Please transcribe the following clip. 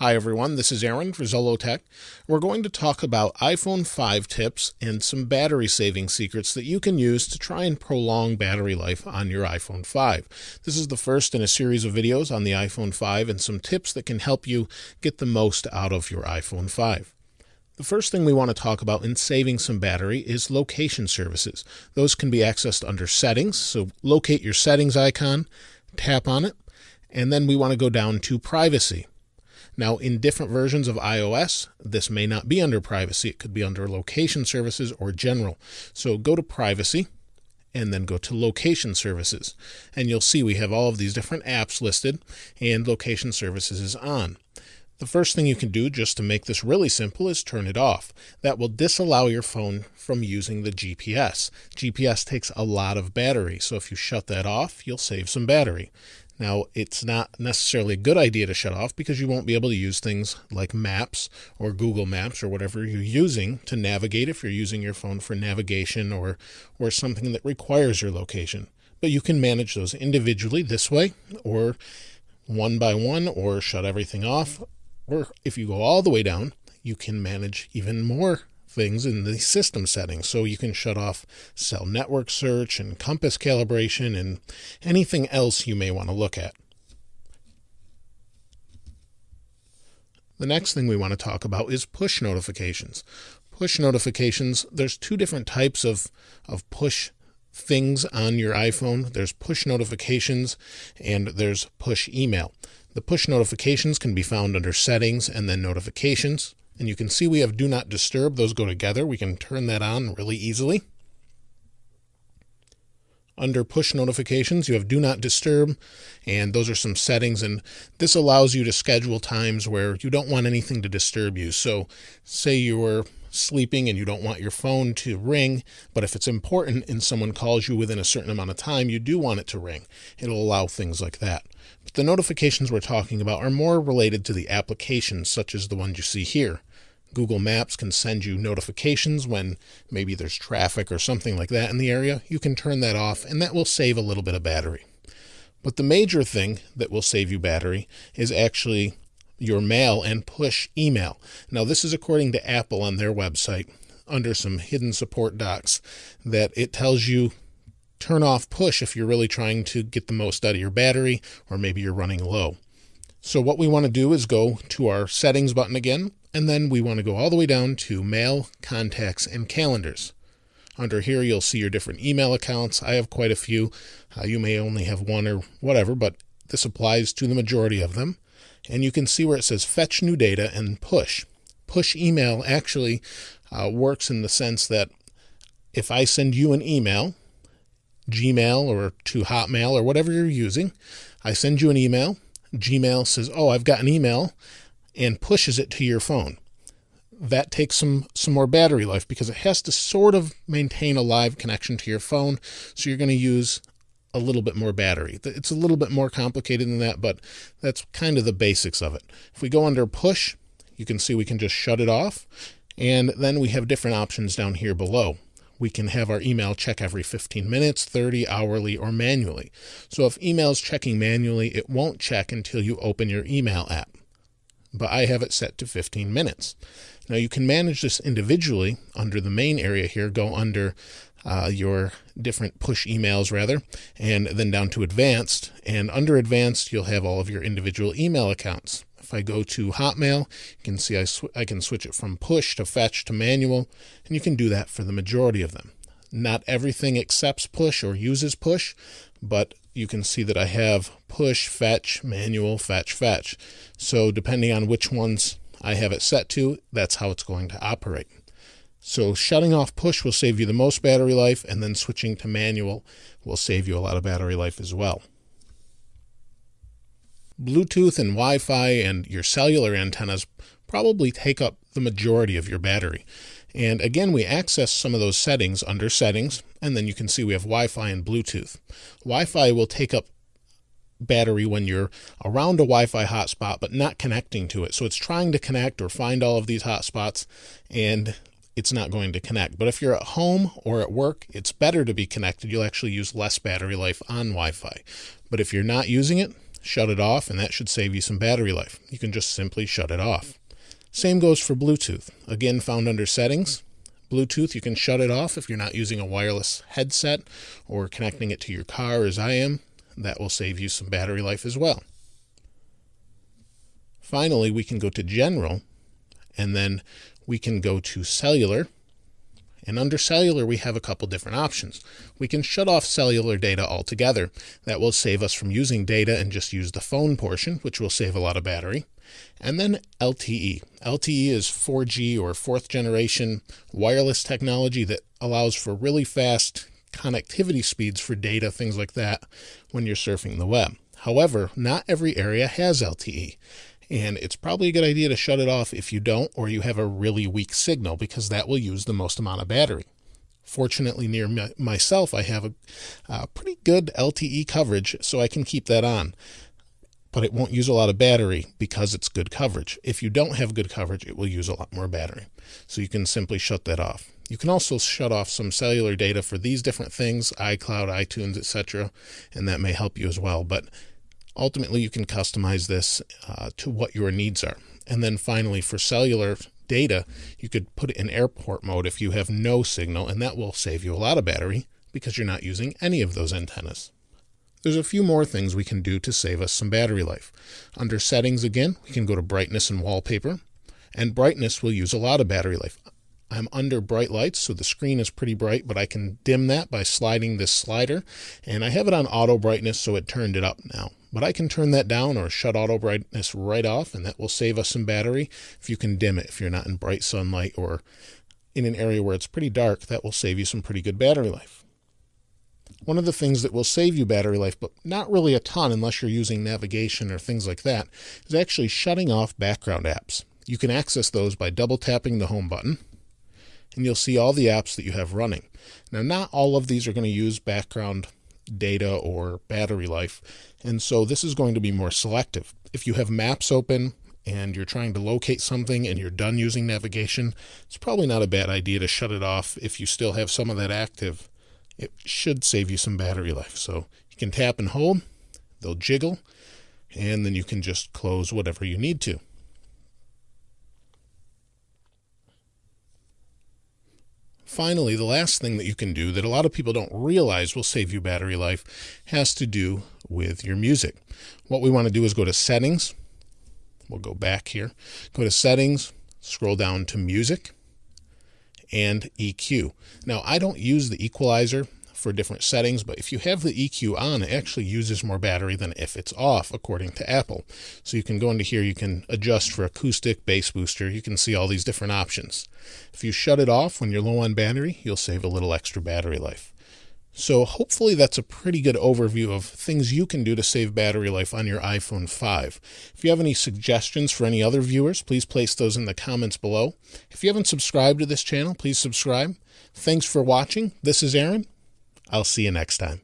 Hi everyone, this is Aaron for Zollotech. We're going to talk about iPhone 5 tips and some battery saving secrets that you can use to try and prolong battery life on your iPhone 5. This is the first in a series of videos on the iPhone 5 and some tips that can help you get the most out of your iPhone 5. The first thing we want to talk about in saving some battery is location services. Those can be accessed under settings, so locate your settings icon, tap on it, and then we want to go down to privacy. Now, in different versions of iOS, this may not be under privacy. It could be under location services or general. So go to privacy and then go to location services. And you'll see we have all of these different apps listed and location services is on. The first thing you can do, just to make this really simple, is turn it off. That will disallow your phone from using the GPS. GPS takes a lot of battery, so if you shut that off, you'll save some battery. Now, it's not necessarily a good idea to shut off because you won't be able to use things like Maps or Google Maps or whatever you're using to navigate if you're using your phone for navigation or something that requires your location. But you can manage those individually this way or one by one, or shut everything off. Or if you go all the way down, you can manage even more things in the system settings. So you can shut off cell network search and compass calibration and anything else you may want to look at. The next thing we want to talk about is push notifications. Push notifications, there's two different types of push things on your iPhone. There's push notifications and there's push email. The push notifications can be found under settings and then notifications. And you can see we have do not disturb. Those go together. We can turn that on really easily. Under push notifications, you have do not disturb, and those are some settings, and this allows you to schedule times where you don't want anything to disturb you. So say you were sleeping and you don't want your phone to ring, but if it's important and someone calls you within a certain amount of time, you do want it to ring. It'll allow things like that. But the notifications we're talking about are more related to the applications, such as the ones you see here. Google Maps can send you notifications when maybe there's traffic or something like that in the area. You can turn that off, and that will save a little bit of battery. But the major thing that will save you battery is actually your mail and push email. Now, this is according to Apple on their website, under some hidden support docs, that it tells you turn off push if you're really trying to get the most out of your battery, or maybe you're running low. So what we want to do is go to our settings button again, and then we want to go all the way down to mail, contacts, and calendars. Under here, you'll see your different email accounts. I have quite a few. You may only have one or whatever, but this applies to the majority of them. And you can see where it says fetch new data and push. Push email actually works in the sense that if I send you an email, Gmail or to Hotmail or whatever you're using, I send you an email, Gmail says, oh, I've got an email, and pushes it to your phone. That takes some more battery life because it has to sort of maintain a live connection to your phone, so you're going to use a little bit more battery. It's a little bit more complicated than that, but that's kind of the basics of it. If we go under push, you can see we can just shut it off, and then we have different options down here below. We can have our email check every 15 minutes, 30, hourly, or manually. So if email's checking manually, it won't check until you open your email app. But I have it set to 15 minutes. Now you can manage this individually under the main area here. Go under your different push emails and then down to advanced. And under advanced, you'll have all of your individual email accounts. If I go to Hotmail, you can see I can switch it from push to fetch to manual, and you can do that for the majority of them. Not everything accepts push or uses push, but you can see that I have push, fetch, manual, fetch. So depending on which ones I have it set to, that's how it's going to operate. So shutting off push will save you the most battery life, and then switching to manual will save you a lot of battery life as well. Bluetooth and Wi-Fi and your cellular antennas probably take up the majority of your battery. And again, we access some of those settings under settings, and then you can see we have Wi-Fi and Bluetooth. Wi-Fi will take up battery when you're around a Wi-Fi hotspot but not connecting to it. So it's trying to connect or find all of these hotspots, and it's not going to connect. But if you're at home or at work, it's better to be connected. You'll actually use less battery life on Wi-Fi. But if you're not using it, shut it off, and that should save you some battery life. You can just simply shut it off. Same goes for Bluetooth. Again, found under settings. Bluetooth, you can shut it off if you're not using a wireless headset or connecting it to your car as I am. That will save you some battery life as well. Finally, we can go to General, and then we can go to Cellular. And under Cellular, we have a couple different options. We can shut off cellular data altogether. That will save us from using data and just use the phone portion, which will save a lot of battery. And then LTE. LTE is 4G or fourth generation wireless technology that allows for really fast connectivity speeds for data, things like that, when you're surfing the web. However, not every area has LTE. And it's probably a good idea to shut it off if you don't, or you have a really weak signal, because that will use the most amount of battery. Fortunately, near myself, I have a pretty good LTE coverage, so I can keep that on. But it won't use a lot of battery because it's good coverage. If you don't have good coverage, it will use a lot more battery. So you can simply shut that off. You can also shut off some cellular data for these different things, iCloud, iTunes, etc., and that may help you as well. But ultimately, you can customize this to what your needs are. And then finally, for cellular data, you could put it in airport mode if you have no signal, and that will save you a lot of battery because you're not using any of those antennas. There's a few more things we can do to save us some battery life. Under settings again, we can go to brightness and wallpaper, and brightness will use a lot of battery life. I'm under bright lights, so the screen is pretty bright, but I can dim that by sliding this slider, and I have it on auto brightness, so it turned it up now. But I can turn that down or shut auto brightness right off, and that will save us some battery. If you can dim it, if you're not in bright sunlight or in an area where it's pretty dark, that will save you some pretty good battery life. One of the things that will save you battery life, but not really a ton unless you're using navigation or things like that, is actually shutting off background apps. You can access those by double tapping the home button, and you'll see all the apps that you have running. Now, not all of these are going to use background data or battery life, and so this is going to be more selective. If you have maps open and you're trying to locate something and you're done using navigation, it's probably not a bad idea to shut it off. If you still have some of that active, it should save you some battery life. So you can tap and hold, they'll jiggle, and then you can just close whatever you need to. Finally, the last thing that you can do that a lot of people don't realize will save you battery life has to do with your music. What we want to do is go to settings. We'll go back here, go to settings, scroll down to music, and EQ. Now, I don't use the equalizer for different settings, but if you have the EQ on, it actually uses more battery than if it's off, according to Apple. So you can go into here, you can adjust for acoustic, bass booster, you can see all these different options. If you shut it off when you're low on battery, you'll save a little extra battery life. So hopefully that's a pretty good overview of things you can do to save battery life on your iPhone 5. If you have any suggestions for any other viewers, please place those in the comments below. If you haven't subscribed to this channel, please subscribe. Thanks for watching. This is Aaron. I'll see you next time.